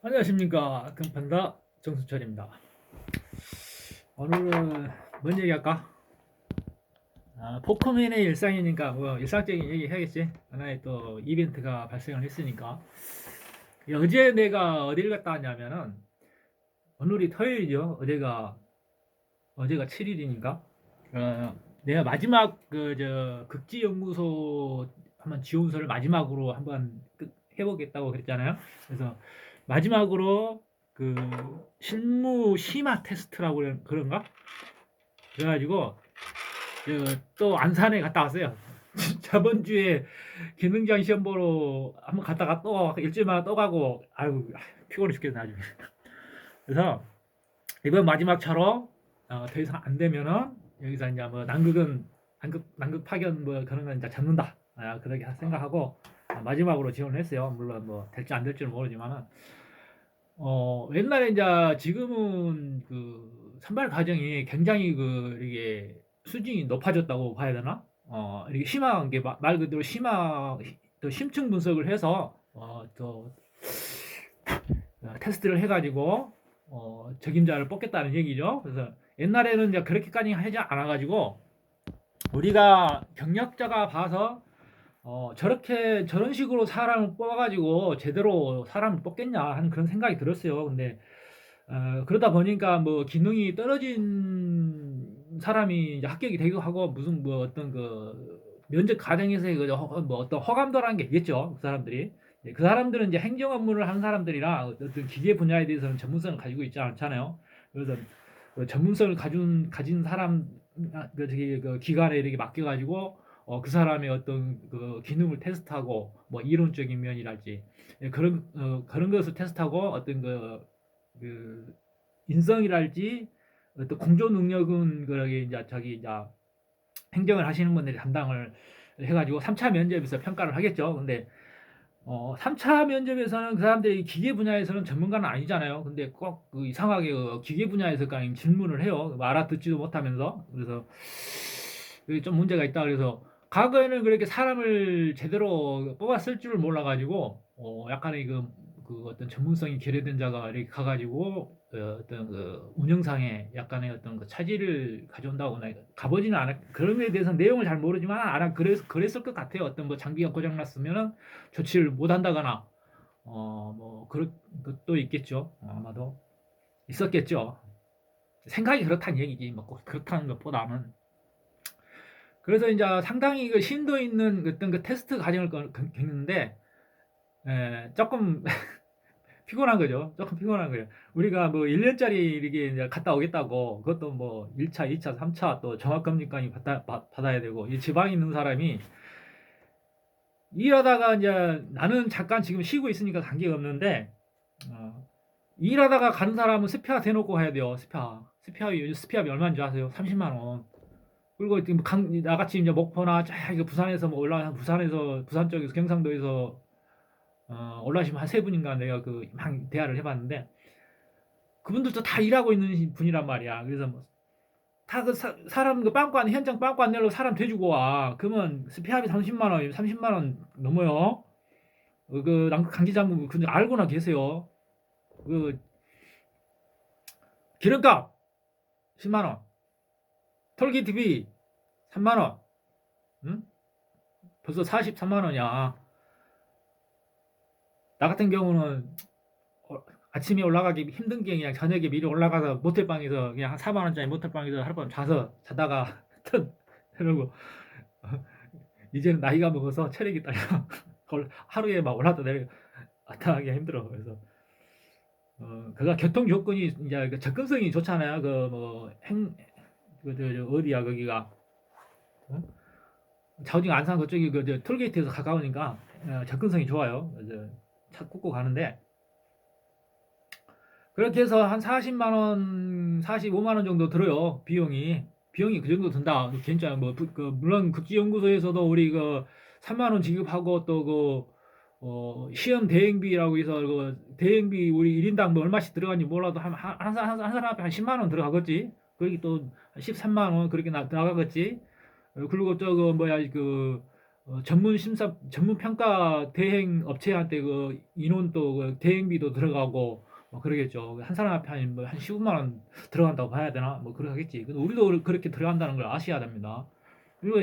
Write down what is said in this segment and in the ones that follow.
안녕하십니까. 금판다 정수철입니다. 오늘은 뭔 얘기 할까? 포크맨의 일상이니까 뭐 일상적인 얘기 해야겠지. 하나의 또 이벤트가 발생을 했으니까. 어제 내가 어디를 갔다 왔냐면은 오늘이 토요일이죠. 어제가 7일이니까. 내가 마지막 그 저 극지연구소 한번 지원서를 마지막으로 한번 해보겠다고 그랬잖아요. 그래서 마지막으로 그 실무 심화 테스트라고 그런가? 그래가지고 또 안산에 갔다 왔어요. 저번 주에 기능장 시험 보러 한번 갔다가 또 일주일마다 또 가고 아유 피곤해 죽겠네 아주. 그래서 이번 마지막처럼 더 이상 안 되면은 여기서 이제 뭐 난극 파견 뭐 그런 건 이제 잡는다. 그렇게 생각하고 마지막으로 지원을 했어요. 물론 뭐 될지 안 될지는 모르지만은 옛날에 이제 지금은 그 선발 과정이 굉장히 이게 수준이 높아졌다고 봐야 되나? 이렇게 심한 게 말 그대로 또 심층 분석을 해서 또 테스트를 해가지고 적임자를 뽑겠다는 얘기죠. 그래서 옛날에는 이제 그렇게까지 하지 않아가지고 우리가 경력자가 봐서 저렇게 저런 식으로 사람을 뽑아가지고 제대로 사람을 뽑겠냐 하는 그런 생각이 들었어요. 근데 그러다 보니까 뭐 기능이 떨어진 사람이 이제 합격이 되기도 하고 무슨 뭐 어떤 그 면접 과정에서의 뭐 어떤 호감도라는 게 있겠죠. 그 사람들이. 그 사람들은 이제 행정 업무를 하는 사람들이라 어떤 기계 분야에 대해서는 전문성을 가지고 있지 않잖아요. 그래서 그 전문성을 가진 사람 그 기관에 이렇게 맡겨가지고 그 사람의 어떤 그 기능을 테스트하고 뭐 이론적인 면이랄지 그런 것을 테스트하고 어떤 그 인성이랄지 어떤 공조 능력은 그러게 이제 이제 행정을 하시는 분들이 담당을 해가지고 3차 면접에서 평가를 하겠죠. 근데 3차 면접에서는 그 사람들이 기계 분야에서는 전문가는 아니잖아요. 근데 꼭그 이상하게 기계 분야에서까지 질문을 해요. 뭐 알아듣지도 못하면서. 그래서 그게 좀 문제가 있다. 그래서 과거에는 그렇게 사람을 제대로 뽑았을 줄 몰라가지고 약간의 그 어떤 전문성이 결여된 자가 이렇게 가가지고 어떤 그 운영상에 약간의 어떤 그 차질을 가져온다거나 가보지는 않았 그런 데 대해서 내용을 잘 모르지만 알아 그랬을 것 같아요. 어떤 뭐 장비가 고장 났으면은 조치를 못 한다거나 뭐 그런 것도 있겠죠. 아마도 있었겠죠. 생각이 그렇다는 얘기지 뭐 꼭 그렇다는 것보다는. 그래서 이제 상당히 그 심도 있는 어떤 그 테스트 과정을 겪는데 조금 피곤한 거죠. 조금 피곤한 거예요. 우리가 뭐 1년짜리 이렇게 이제 갔다 오겠다고 그것도 뭐 1차, 2차, 3차 또 종합검진까지 받아야 되고 이 지방에 있는 사람이 일하다가 이제 나는 잠깐 지금 쉬고 있으니까 관계가 없는데 어, 일하다가 가는 사람은 스페어 대놓고 가야 돼요. 요즘 스페어비 얼마인지 아세요? 30만 원. 그리고 지금 나같이 이제 목포나 저기 부산에서 뭐 부산에서 부산 쪽에서 경상도에서 올라오시면 한 세 분인가 내가 막 대화를 해봤는데 그분들도 다 일하고 있는 분이란 말이야. 그래서 뭐 다 그 사람 그 빵꾸 현장 빵꾸 안 내려고 사람 대주고 와. 그러면 스페어비 30만 원, 30만 원 넘어요. 그 강기장군 근데 알고나 계세요. 그 기름값 10만 원, 톨게이트비 3만 원, 응? 벌써 43만 원이야. 나 같은 경우는 아침에 올라가기 힘든 게 그냥 저녁에 미리 올라가서 모텔방에서 그냥 한 4만 원짜리 모텔방에서 하룻밤 자다가 이러고 이제는 나이가 먹어서 체력이 딸려 하루에 막 올랐다 내려 왔다 하기 힘들어. 그래서 그가 교통 조건이 이제 그 접근성이 좋잖아요. 어디야 거기가 어? 자오징 안산 그쪽이 톨게이트에서 가까우니까 접근성이 좋아요. 그래서 차 꽂고 가는데 그렇게 해서 한 40만 원, 45만 원 정도 들어요. 비용이 그 정도 든다. 괜찮아. 물론 국지연구소에서도 우리 3만 원 지급하고 또 시험 대행비라고 해서 대행비 우리 1인당 뭐 얼마씩 들어가는지 몰라도 한 사람 앞에 한 10만 원 들어가겠지. 거기 또 13만 원 그렇게 나가겠지. 그리고 저거 뭐야 전문 평가 대행 업체한테 그 인원 또그 대행비도 들어가고 뭐 그러겠죠. 한 사람 앞에 한 15만 원 들어간다고 봐야 되나? 뭐 그러겠지. 근데 우리도 그렇게 들어간다는 걸 아셔야 됩니다. 그리고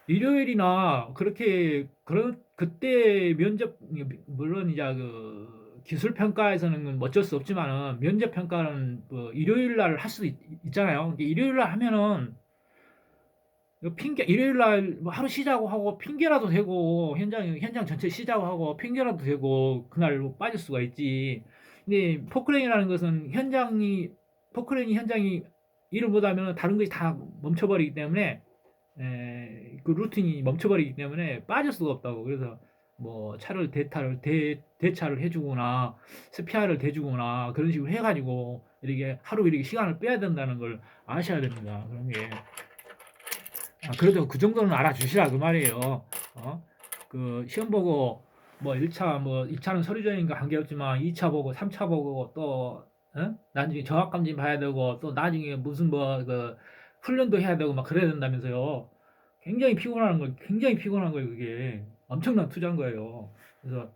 일요일이나 그렇게 그런 그때 면접 물론 이제 그 기술 평가에서는 뭐 어쩔 수 없지만은 면접 평가는 뭐 일요일 날 할 수도 있잖아요. 일요일 날 하면은 핑계 일요일 날뭐 하루 쉬자고 하고 핑계라도 대고 현장 전체 쉬자고 하고 핑계라도 대고 그날 뭐 빠질 수가 있지. 근데 포크레인이라는 것은 포크레인 현장이 일을 못하면 다른 것이 다 멈춰버리기 때문에 그 루틴이 멈춰버리기 때문에 빠질 수가 없다고. 그래서 뭐 차를 대차를 해주거나 스피아를 대주거나 그런 식으로 해가지고 이렇게 하루 이렇게 시간을 빼야 된다는 걸 아셔야 됩니다. 그런 게. 그래도 그 정도는 알아주시라 그 말이에요. 그 시험 보고 뭐 1차 뭐 2차는 서류전인가 관계없지만 2차 보고 3차 보고 또 나중에 정확 감진 봐야 되고 또 나중에 무슨 뭐 그 훈련도 해야 되고 막 그래야 된다면서요. 굉장히 피곤한 거예요, 그게. 엄청난 투자인 거예요. 그래서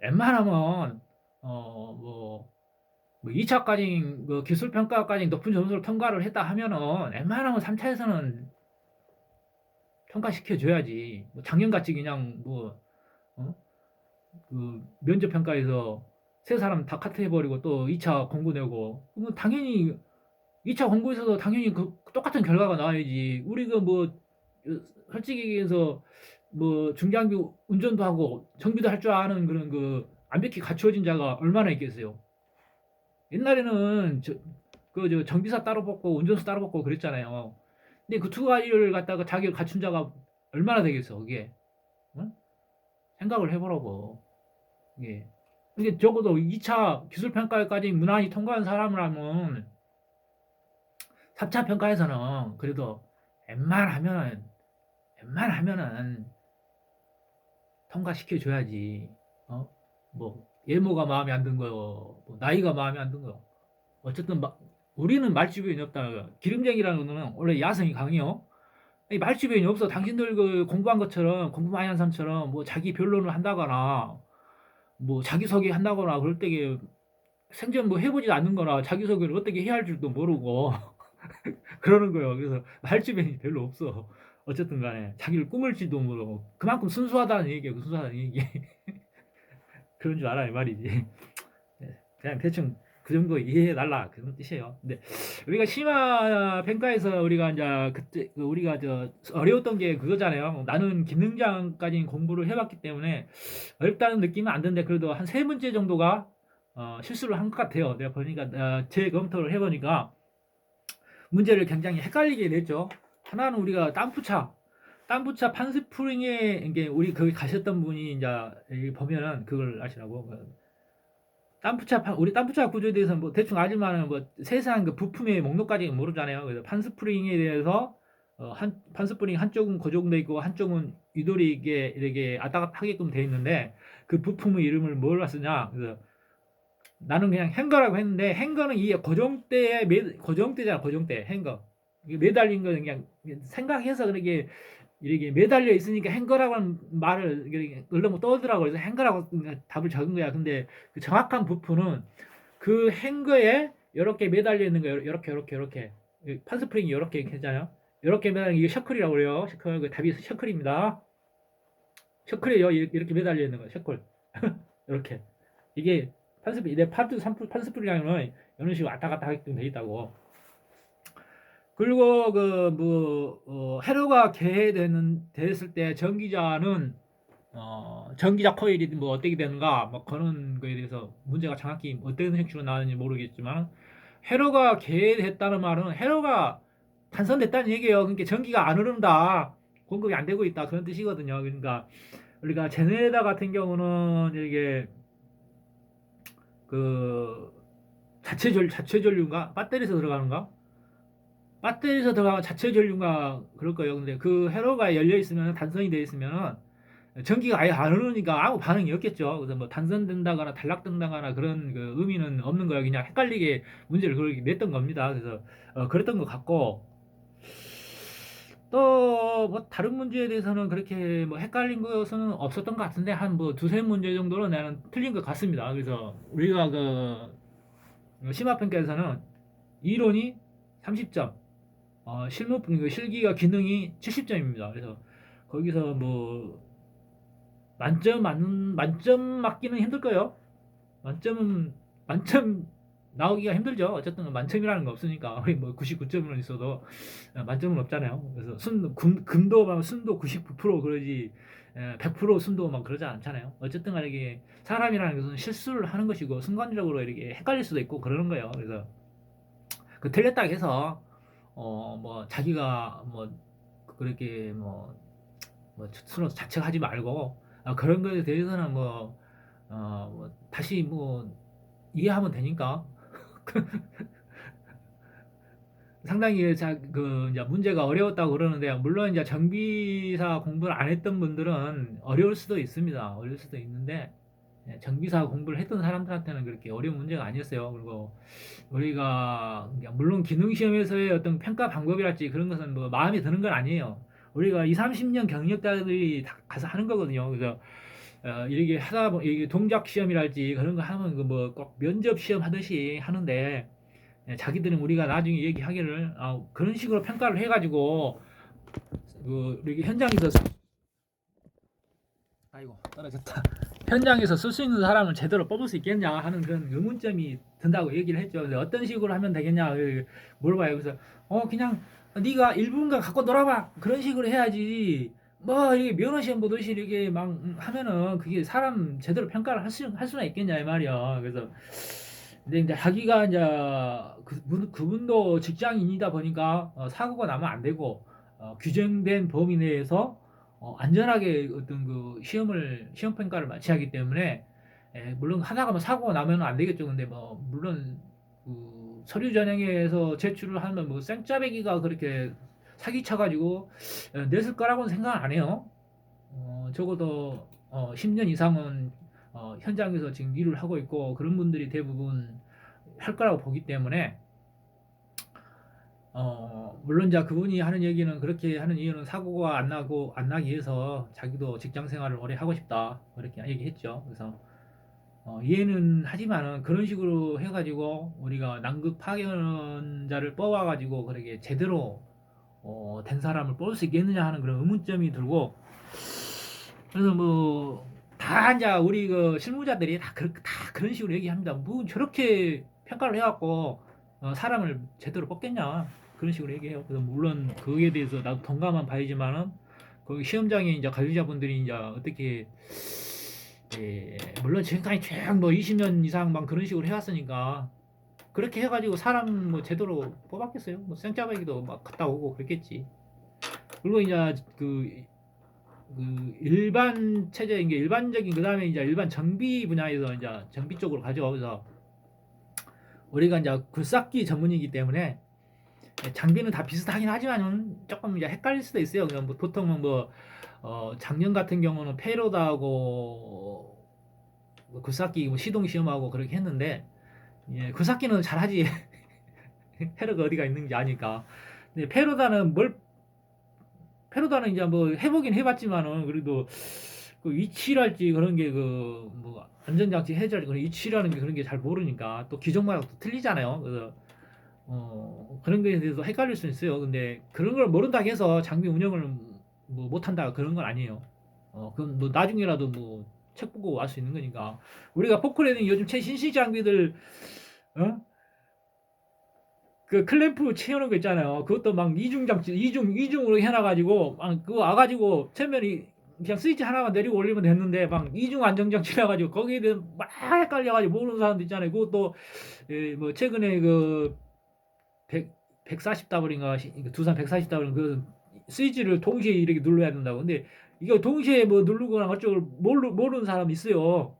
웬만하면 뭐 2차까지 그 기술 평가까지 높은 점수를 통과를 했다 하면은 웬만하면 3차에서는 평가시켜 줘야지. 뭐 작년같이 그냥 뭐 어? 그 면접 평가에서 세 사람 다 카트 해버리고 또 2차 공고 내고 그러면 당연히 2차 공고에서도 당연히 그 똑같은 결과가 나와야지. 우리 그뭐 솔직히 얘기해서 뭐 중장비 운전도 하고 정비도 할 줄 아는 그런 그 완벽히 갖추어진 자가 얼마나 있겠어요. 옛날에는 저 정비사 따로 뽑고 운전수 따로 뽑고 그랬잖아요. 근데 그 두 가지를 갖다가 자기를 갖춘 자가 얼마나 되겠어, 그게. 응? 생각을 해보라고. 이게. 이게 적어도 2차 기술평가까지 무난히 통과한 사람이라면 3차 평가에서는 그래도 웬만하면은, 웬만하면은 통과시켜줘야지. 뭐, 외모가 마음에 안 든 거, 뭐 나이가 마음에 안 든 거. 어쨌든, 우리는 말주변이 없다. 기름쟁이라는 거는 원래 야성이 강해요. 말주변이 없어. 당신들 그 공부한 것처럼, 공부 많이 한 사람처럼 뭐 자기 변론을 한다거나, 뭐 자기소개 한다거나 그럴 때게 생전 뭐 해보지 않는 거나 자기소개를 어떻게 해야 할 줄도 모르고 그러는 거예요. 그래서 말 주변이 별로 없어. 어쨌든 간에 자기를 꾸물지도 모르고 그만큼 순수하다는 얘기예요. 순수하다는 얘기. 그런 줄 알아요 말이지. 그냥 대충 그 정도 이해해 달라 그런 뜻이에요. 근데 우리가 심화 평가에서 우리가 이제 그때 우리가 저 어려웠던 게 그거잖아요. 나는 기능장까지 공부를 해봤기 때문에 어렵다는 느낌은 안 드는데 그래도 한 세 문제 정도가 실수를 한 것 같아요. 내가 보니까 재검토를 해보니까 문제를 굉장히 헷갈리게 냈죠. 하나는 우리가 땀부차 판스프링에 이게 우리 거기 가셨던 분이 이제 보면은 그걸 아시라고. 우리 땀부차 구조에 대해서 뭐 대충 알지만은 뭐 세세한 그 부품의 목록까지 모르잖아요. 그래서 판스프링에 대해서 판스프링 한쪽은 고정돼 있고 한쪽은 유도리게 이렇게 왔다 갔다 하게끔 돼 있는데 그 부품의 이름을 뭘로 쓰냐. 그래서 나는 그냥 행거라고 했는데 행거는 이 고정대잖아. 고정대 행거. 이게 매달린 거는 그냥 생각해서 그렇게 이렇게 매달려 있으니까 행거라고는 말을 이렇게 얼른 떠들더라고. 그래서 행거라고 답을 적은 거야. 근데 그 정확한 부품은 그 행거에 이렇게 매달려 있는 거예요. 이렇게 판스프링이 이렇게 했잖아요. 이렇게 매달린 이게 셔클이라고 그래요. 셔클 그 답이 셔클입니다. 셔클이에요. 이렇게 매달려 있는 거 셔클. 이렇게 이게 판스프링이라는 이런 식으로 왔다 갔다 하게끔 돼 있다고. 그리고 회로가 개해됐을 때 전기자는 전기자 코일이 뭐 어떻게 되는가 뭐 그런 거에 대해서 문제가 정확히 어떤 형식으로 나왔는지 모르겠지만 회로가 개해됐다는 말은 회로가 단선됐다는 얘기예요. 그러니까 전기가 안 흐른다, 공급이 안 되고 있다 그런 뜻이거든요. 그러니까 우리가 제네레이터 같은 경우는 이게 그 자체 전류인가 배터리에서 들어가는가 배터리에서 들어가면 자체 전류가 그럴 거예요. 근데 그 회로가 열려 있으면 단선이 되어 있으면 전기가 아예 안 흐르니까 아무 반응이 없겠죠. 그래서 뭐 단선된다거나 단락된다거나 그런 그 의미는 없는 거예요. 그냥 헷갈리게 문제를 그렇게 냈던 겁니다. 그래서 그랬던 것 같고 또 뭐 다른 문제에 대해서는 그렇게 뭐 헷갈린 것은 없었던 것 같은데 한 뭐 두세 문제 정도는 나는 틀린 것 같습니다. 그래서 우리가 그 심화평가에서는 이론이 30점, 실무 실기가 기능이 70점입니다. 그래서 거기서 뭐 만점 맞기는 힘들 거예요. 만점 나오기가 힘들죠. 어쨌든 만점이라는 거 없으니까 우리 뭐 99점은 있어도 만점은 없잖아요. 그래서 금도 막 순도 99% 그러지 100% 순도 막 그러지 않잖아요. 어쨌든 간에 이게 사람이라는 것은 실수를 하는 것이고 순간적으로 이렇게 헷갈릴 수도 있고 그러는 거예요. 그래서 그 틀렸다 해서 뭐 자기가 뭐 그렇게 뭐 스스로 자책하지 말고 그런 거에 대해서는 뭐 다시 뭐 이해하면 되니까 상당히 이제 문제가 어려웠다고 그러는데 물론 이제 정비사 공부를 안 했던 분들은 어려울 수도 있습니다. 어려울 수도 있는데 정비사 공부를 했던 사람들한테는 그렇게 어려운 문제가 아니었어요. 그리고 우리가 물론 기능 시험에서의 어떤 평가 방법이랄지 그런 것은 뭐 마음에 드는 건 아니에요. 우리가 2, 30년 경력자들이 다 가서 하는 거거든요. 그래서 이렇게 하다 보면 이게 동작 시험이랄지 그런 거 하면 그 뭐 꼭 면접 시험 하듯이 하는데 자기들은 우리가 나중에 얘기하기를 그런 식으로 평가를 해가지고 이렇게 현장에서 아이고 떨어졌다. 현장에서 쓸 수 있는 사람을 제대로 뽑을 수 있겠냐 하는 그런 의문점이 든다고 얘기를 했죠. 그래서 어떤 식으로 하면 되겠냐 물어봐요. 그래서 그냥 네가 1분간 갖고 놀아봐 그런 식으로 해야지 뭐 이게 면허 시험 보듯이 이렇게 막 하면은 그게 사람 제대로 평가를 할 수나 있겠냐 이 말이야. 그래서 근데 이제 자기가 이제 그분도 직장인이다 보니까 사고가 나면 안 되고 규정된 범위 내에서 안전하게 어떤 그 시험 평가를 마쳐야 하기 때문에 물론 하다가 뭐 사고가 나면 안 되겠죠. 근데 뭐 물론 그 서류 전형에서 제출을 하면 뭐 생짜배기가 그렇게 사기쳐가지고 냈을 거라고는 생각 안 해요. 적어도 10년 이상은 현장에서 지금 일을 하고 있고 그런 분들이 대부분 할 거라고 보기 때문에 물론 이제 그분이 하는 얘기는 그렇게 하는 이유는 사고가 안 나기 위해서 자기도 직장 생활을 오래 하고 싶다 그렇게 얘기했죠. 그래서 이해는 하지만은 그런 식으로 해가지고 우리가 난급 파견자를 뽑아가지고 그렇게 제대로 된 사람을 뽑을 수 있겠느냐 하는 그런 의문점이 들고 그래서 뭐 다 이제 우리 그 실무자들이 다 그런 식으로 얘기합니다. 뭐 저렇게 평가를 해갖고 사람을 제대로 뽑겠냐 그런 식으로 얘기해요. 그래서 물론 그에 대해서 나도 동감한 바이지만은 거기 시험장에 이제 관리자분들이 이제 어떻게 물론 지금까지 쭉 뭐 20년 이상 막 그런 식으로 해왔으니까 그렇게 해가지고 사람 뭐 제대로 뽑았겠어요. 뭐 생짜배기도 막 갔다 오고 그랬겠지. 그리고 이제 일반 체제인 게 일반적인 그 다음에 이제 일반 정비 분야에서 이제 정비 쪽으로 가죠. 그래서 우리가 이제 굴삭기 전문이기 때문에 장비는 다 비슷하긴 하지만 조금 이제 헷갈릴 수도 있어요. 그냥 뭐 보통은 작년 같은 경우는 페로다하고 굴삭기 뭐 시동 시험하고 그렇게 했는데 굴삭기는 잘하지. 페로가 어디가 있는지 아니까. 근데 페로다는 이제 뭐 해보긴 해봤지만은 그래도 그 위치랄지 그런 게 뭐 안전장치 해제할 그런 위치라는 게 그런 게 잘 모르니까 또 기종마다 또 틀리잖아요. 그래서 그런 거에 대해서 헷갈릴 수 있어요. 근데 그런 걸 모른다고 해서 장비 운영을 뭐 못한다 그런 건 아니에요. 그럼 뭐 나중에라도 뭐 책 보고 알 수 있는 거니까. 우리가 포크레는 요즘 최신식 장비들 어? 그 클램프 채우는 거 있잖아요. 그것도 막 이중으로 해놔가지고 막 그거 와가지고 처음에는 그냥 스위치 하나만 내리고 올리면 됐는데 막 이중 안정장치 해가지고 거기에 대해 막 헷갈려가지고 모르는 사람도 있잖아요. 그것도 뭐 최근에 그 100, 140W인가 두산 140W 그 스위치를 동시에 이렇게 눌러야 된다고. 근데 이거 동시에 뭐 누르거나 어쩌고 모르는 사람이 있어요.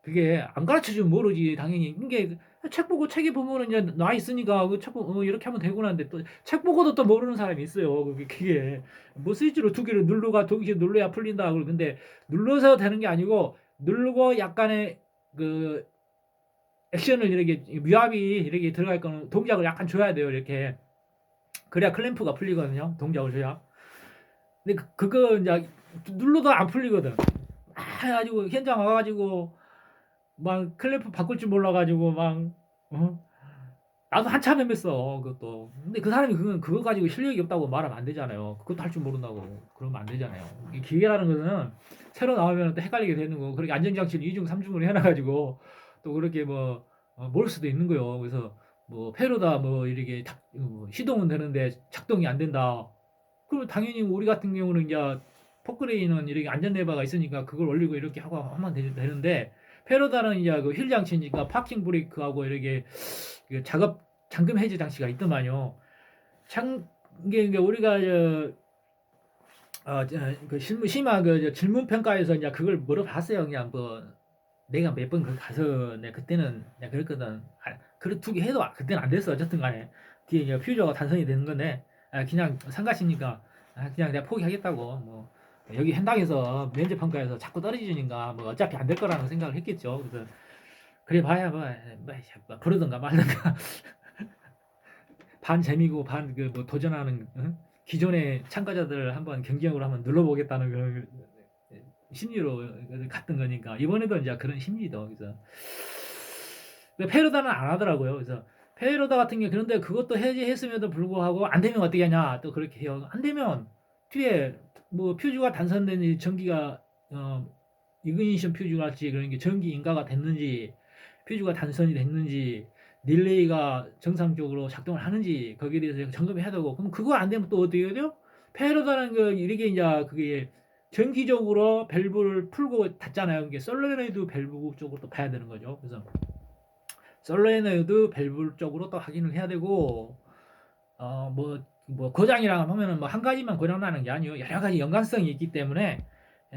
그게 안 가르쳐 주면 모르지 당연히. 이게 책 보고 책에 보면은 이제 나 있으니까 그 책 보고 이렇게 하면 되구나 하는데 또 책 보고도 또 모르는 사람이 있어요. 그게 뭐 스위치로 두 개를 누르가 동시에 눌러야 풀린다 그러는데 눌러서 되는 게 아니고 누르고 약간의 그 액션을 이렇게 미압이 이렇게 들어갈 거는 동작을 약간 줘야 돼요. 이렇게 그래야 클램프가 풀리거든요. 동작을 줘야. 근데 그거 이제 눌러도 안 풀리거든. 해가지고 현장 와가지고 막 클램프 바꿀 줄 몰라가지고 막 어? 나도 한참 헤맸어 그것도. 근데 그 사람이 그거 가지고 실력이 없다고 말하면 안 되잖아요. 그것도 할 줄 모른다고 그러면 안 되잖아요. 이 기계라는 것은 새로 나오면 또 헷갈리게 되는 거고, 그렇게 안전장치를 2중 3중으로 해놔가지고 또 그렇게 뭐 모를 수도 있는 거요. 그래서 뭐 페로다 뭐 이렇게 시동은 되는데 작동이 안 된다. 그럼 당연히 우리 같은 경우는 이제 포크레인은 이렇게 안전레버가 있으니까 그걸 올리고 이렇게 하고 하면 되는데, 페로다는 이제 그 휠 장치니까 파킹 브레이크하고 이렇게 그 작업 잠금 해제 장치가 있더만요. 장 이게 우리가 그 심화 질문 평가에서 이제 그걸 물어봤어요. 그냥 뭐 내가 몇 번 가서 내 그때는 내가 그랬거든. 그래 두 개 해도 그때는 안 됐어. 어쨌든 간에 뒤에 이제 퓨저가 단선이 되는 건데, 그냥 상가시니까 그냥 내가 포기하겠다고. 뭐 여기 현장에서 면접 평가에서 자꾸 떨어지니까 뭐 어차피 안 될 거라는 생각을 했겠죠. 그래서 그래 봐야 뭐 부르든가 말든가. 반 재미고 반 그 뭐 도전하는, 기존의 참가자들을 한번 경쟁으로 한번 눌러보겠다는 그런 심리로 갔던 거니까 이번에도 이제 그런 심리죠. 그래서 페로다는 안 하더라고요. 그래서 페로다 같은 게, 그런데 그것도 해제했음에도 불구하고 안 되면 어떻게 하냐 또 그렇게 해요. 안 되면 뒤에 뭐 퓨즈가 단선된 전기가 이그니션 퓨즈 같이 그런 게 전기 인가가 됐는지, 퓨즈가 단선이 됐는지, 릴레이가 정상적으로 작동을 하는지 거기에 대해서 점검해야 되고, 그럼 그거 안 되면 또 어떻게 해야 돼요? 페로다는 거 이렇게 이제 그게 정기적으로 밸브를 풀고 닫잖아요. 이게 솔레노이드 밸브 쪽으로 또 봐야 되는 거죠. 그래서 솔레노이드 밸브 쪽으로 또 확인을 해야 되고, 뭐 고장이라 하면은 뭐 한 가지만 고장 나는 게 아니에요. 여러 가지 연관성이 있기 때문에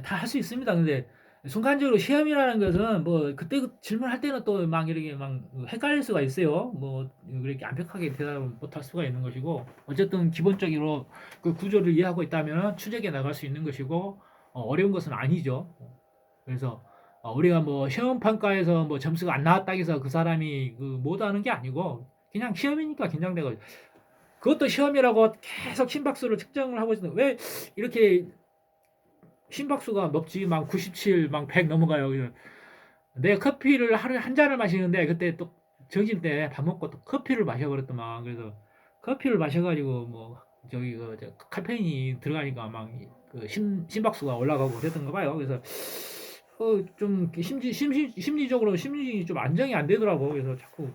다 할 수 있습니다. 근데 순간적으로 시험이라는 것은 뭐 그때 질문할 때는 또 막 이렇게 막 헷갈릴 수가 있어요. 뭐 그렇게 완벽하게 대답을 못할 수가 있는 것이고, 어쨌든 기본적으로 그 구조를 이해하고 있다면 추적해 나갈 수 있는 것이고, 어려운 것은 아니죠. 그래서 우리가 뭐 시험 평가에서 뭐 점수가 안 나왔다 해서 그 사람이 그 못하는 게 아니고, 그냥 시험이니까 긴장되고, 그것도 시험이라고 계속 심박수를 측정을 하고 있는데 왜 이렇게 심박수가 높지? 막 97, 막 100 넘어가요. 내 커피를 하루에 한 잔을 마시는데 그때 또 점심 때 밥 먹고 또 커피를 마셔버렸더만. 그래서 커피를 마셔가지고 뭐 저기 카페인이 들어가니까 막 그 심박수가 올라가고 그랬던가 봐요. 그래서 좀 심리적으로 심리 좀 안정이 안 되더라고. 그래서 자꾸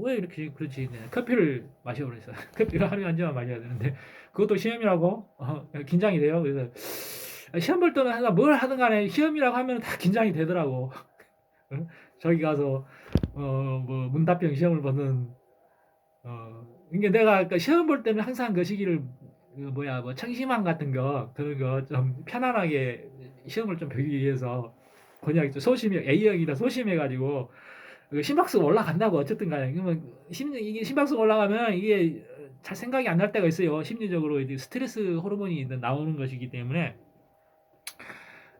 왜 이렇게 그렇지? 네, 커피를 마셔버렸어요. 커피를 하루에 한 잔만 마셔야 되는데 그것도 시험이라고 긴장이 돼요. 그래서 시험 볼 때는 항상 뭘 하든 간에 시험이라고 하면 다 긴장이 되더라고. 저기 가서 뭐 문답형 시험을 보는 이게 내가 그 시험 볼 때는 항상 그 시기를 그 뭐야 뭐 청심환 같은 거 그런 거 좀 편안하게 시험을 좀 보기 위해서 그냥 좀 소심해 A형이라 소심해 가지고 그 심박수가 올라간다고 어쨌든 간에. 그러면 이게 심박수가 올라가면 이게 잘 생각이 안 날 때가 있어요. 심리적으로 이제 스트레스 호르몬이 나오는 것이기 때문에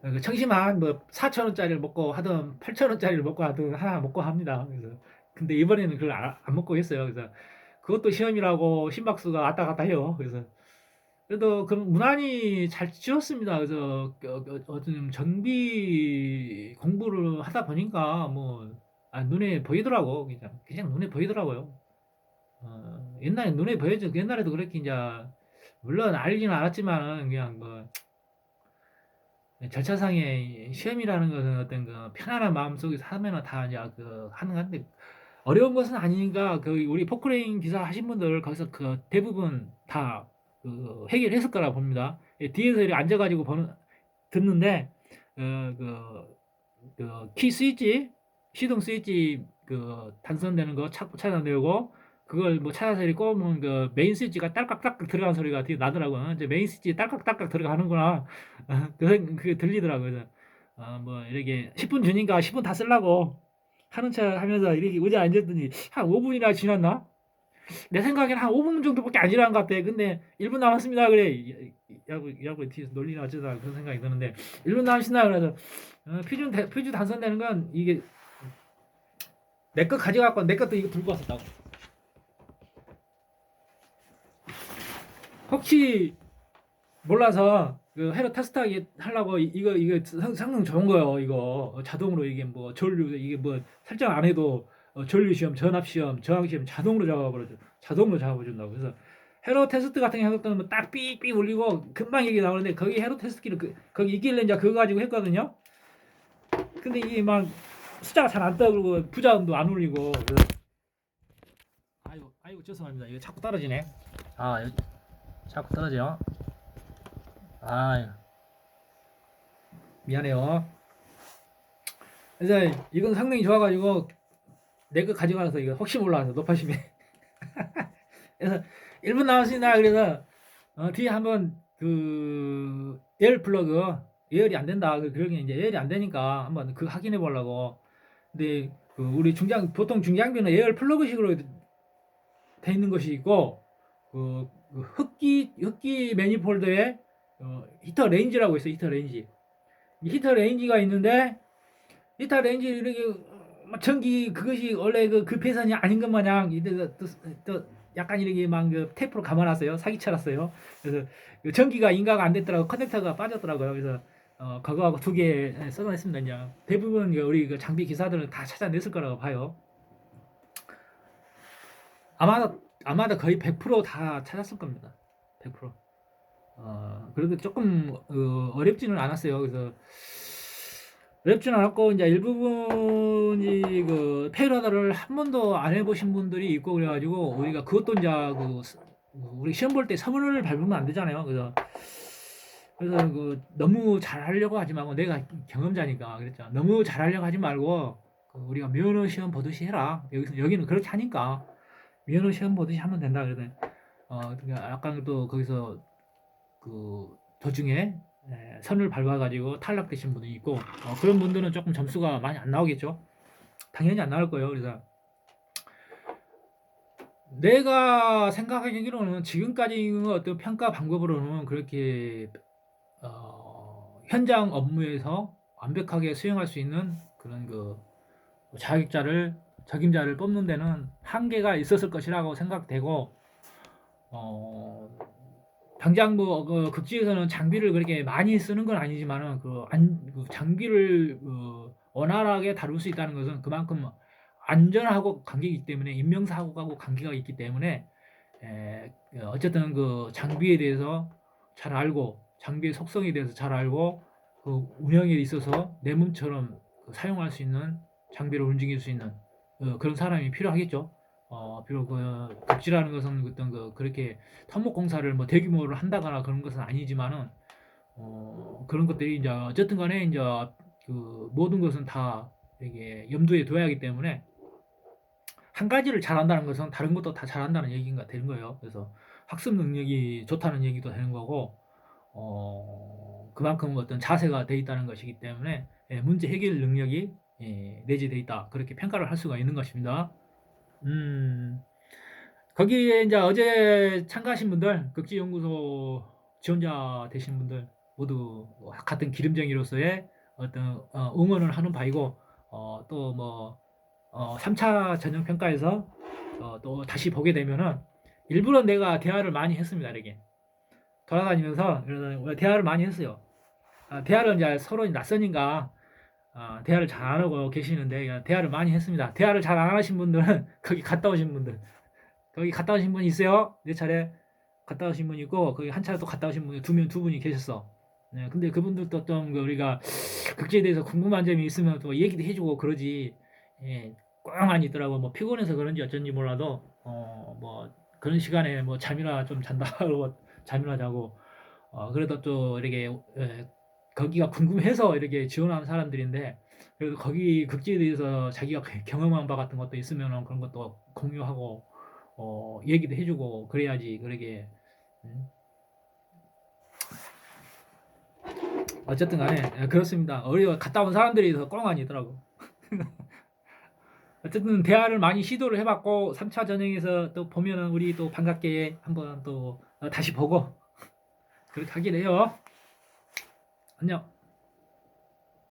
그 청심환 뭐 4,000원짜리를 먹고 하든 8,000원짜리를 먹고 하든 하나 먹고 합니다. 그래서 근데 이번에는 그걸 안 먹고 했어요. 그래서 그것도 시험이라고 심박수가 왔다 갔다 해요. 그래서 그래도 그 무난히 잘 지었습니다. 그래서 어떤 정비 공부를 하다 보니까 뭐 눈에 보이더라고. 그냥 눈에 보이더라고요. 옛날에 눈에 보였죠. 옛날에도 그렇게 이제 물론 알지는 않았지만 그냥 뭐 절차상의 시험이라는 것은 어떤 그 편안한 마음 속에서 하면은 다 이제 그 하는 건데 어려운 것은 아니니까 그 우리 포크레인 기사 하신 분들 거기서 그 대부분 다 그 해결했을 거라 봅니다. 뒤에서 이렇게 앉아가지고 듣는데 키 스위치 시동 스위치 단선되는 거 찾고 찾아내고, 그걸 뭐 찾아서 이렇게 꼽으면 그 메인 스위치가 딸깍딸깍 들어가는 소리가 되게 나더라고요. 이제 메인 스위치 딸깍딸깍 들어가는구나. 그게 들리더라고요. 그래서 뭐 이렇게 10분 주니까 10분 다 쓰려고 하는 척 하면서 이렇게 의자에 앉았더니 한 5분이나 지났나? 내 생각에는 한 5분 정도밖에 안 지난 것 같아. 근데 1분 남았습니다. 그래. 야구 뒤에서 논리나 어쩌다 그런 생각이 드는데 1분 남았습니다. 그래서 퓨즈 단선되는 건 이게 내 거 가져갖고 내 것도 이거 들고 왔었다고. 혹시 몰라서 그 회로 테스트 하려고 이거 성능 좋은 거예요. 이거 자동으로 이게 뭐 전류 이게 뭐 설정 안 해도 전류 시험, 전압 시험, 저항 시험 자동으로 잡아준다고. 그래서 회로 테스트 같은 게 해봤더니 뭐딱 삑삑 울리고 금방 얘기 나오는데 거기 회로 테스트기를 거기 있길래 이제 그거 가지고 했거든요. 근데 이게 막 숫자가 잘 안 떠오르고 부자음도 안 울리고 그래서 아이고 죄송합니다. 이거 자꾸 떨어지네. 자꾸 떨어져요. 아 미안해요. 그래서 이건 성능이 좋아가지고 내 거 가져가서 이거 혹시 몰라서 높아심에 그래서 1분 남았습니다. 그래서 뒤에 한번 그 에어 플러그 예열이 안 된다. 그러게 이제 예열이 안 되니까 한번 그 확인해 보려고. 근데 그 우리 보통 중장비는 에어 플러그식으로 돼 있는 것이 있고 그 흡기 매니폴드에 히터 레인지라고 있어요. 히터 레인지. 히터 레인지가 있는데 히터 레인지 이렇게 전기 그것이 원래 그 배선이 아닌 것 마냥 또 약간 이렇게 막 그 테이프로 감아놨어요. 사기쳐놨어요. 그래서 그 전기가 인가가 안 됐더라고. 커넥터가 빠졌더라고요. 그래서 그거하고 두 개 써놨습니다. 이제 대부분 우리 그 장비 기사들은 다 찾아냈을 거라고 봐요. 아마도 거의 100%다 찾았을 겁니다. 100%. 그래도 조금 어렵지는 않았어요. 그래서 어렵지는 않았고 이제 일부분이 그 페이로더를 한 번도 안 해보신 분들이 있고 그래가지고 우리가 그것도 이제 우리 시험 볼 때 서문을 밟으면 안 되잖아요. 그래서 너무 잘하려고 하지 말고 내가 경험자니까 그랬죠. 너무 잘하려고 하지 말고 우리가 면허 시험 보듯이 해라. 여기는 그렇게 하니까 면허 시험 보듯이 하면 된다. 그러더니 그러니까 약간 또 거기서 그 도중에 선을 밟아가지고 탈락되신 분이 있고 그런 분들은 조금 점수가 많이 안 나오겠죠. 당연히 안 나올 거예요. 그래서 내가 생각하기로는 지금까지 어떤 평가 방법으로는 그렇게 현장 업무에서 완벽하게 수행할 수 있는 그런 그 적임자를 뽑는 데는 한계가 있었을 것이라고 생각되고 당장 그 극지에서는 장비를 그렇게 많이 쓰는 건 아니지만은 그 장비를 원활하게 다룰 수 있다는 것은 그만큼 안전하고 관계이기 때문에 인명사고하고 관계가 있기 때문에 어쨌든 그 장비에 대해서 잘 알고 장비의 속성에 대해서 잘 알고 그 운영에 있어서 내 몸처럼 사용할 수 있는 장비를 움직일 수 있는 그런 사람이 필요하겠죠. 비록 극지라는 것은 어떤 그렇게 토목공사를 뭐 대규모로 한다거나 그런 것은 아니지만은 그런 것들이 이제 어쨌든 간에 이제 그 모든 것은 다 이게 염두에 둬야 하기 때문에 한 가지를 잘한다는 것은 다른 것도 다 잘한다는 얘기가 되는 거예요. 그래서 학습 능력이 좋다는 얘기도 되는 거고 그만큼 어떤 자세가 돼 있다는 것이기 때문에 문제 해결 능력이 내재돼 있다. 그렇게 평가를 할 수가 있는 것입니다. 거기에 이제 어제 참가하신 분들, 극지연구소 지원자 되신 분들 모두 같은 기름쟁이로서의 어떤 응원을 하는 바이고 또 뭐 3차 전형 평가에서 또 다시 보게 되면은 일부러 내가 대화를 많이 했습니다. 이렇게 돌아다니면서 대화를 많이 했어요. 대화를 이제 서로 낯선인가 대화를 잘 안 하고 계시는데 대화를 많이 했습니다. 대화를 잘 안 하신 분들은 거기 갔다 오신 분들 거기 갔다 오신 분 있어요? 네 차례 갔다 오신 분 있고 거기 한 차례 또 갔다 오신 분이 두 분이 계셨어. 네, 근데 그분들도 좀 우리가 극지에 대해서 궁금한 점이 있으면 또 얘기도 해주고 그러지. 꽝안 있더라고. 뭐 피곤해서 그런지 어쩐지 몰라도 뭐 그런 시간에 뭐 잠이나 좀 잔다 그러고 잠이나 자고 그래도 또 이렇게 거기가 궁금해서 이렇게 지원하는 사람들인데 그래도 거기 극지에 대해서 자기가 경험한 바 같은 것도 있으면 그런 것도 공유하고 얘기도 해주고 그래야지 그러게 어쨌든 간에 그렇습니다. 우리가 갔다 온 사람들이 더 꽁안이더라고. 어쨌든 대화를 많이 시도를 해봤고 3차 전형에서 또 보면은 우리 또 반갑게 한번 또 다시 보고 그렇게 하게 돼요. 안녕.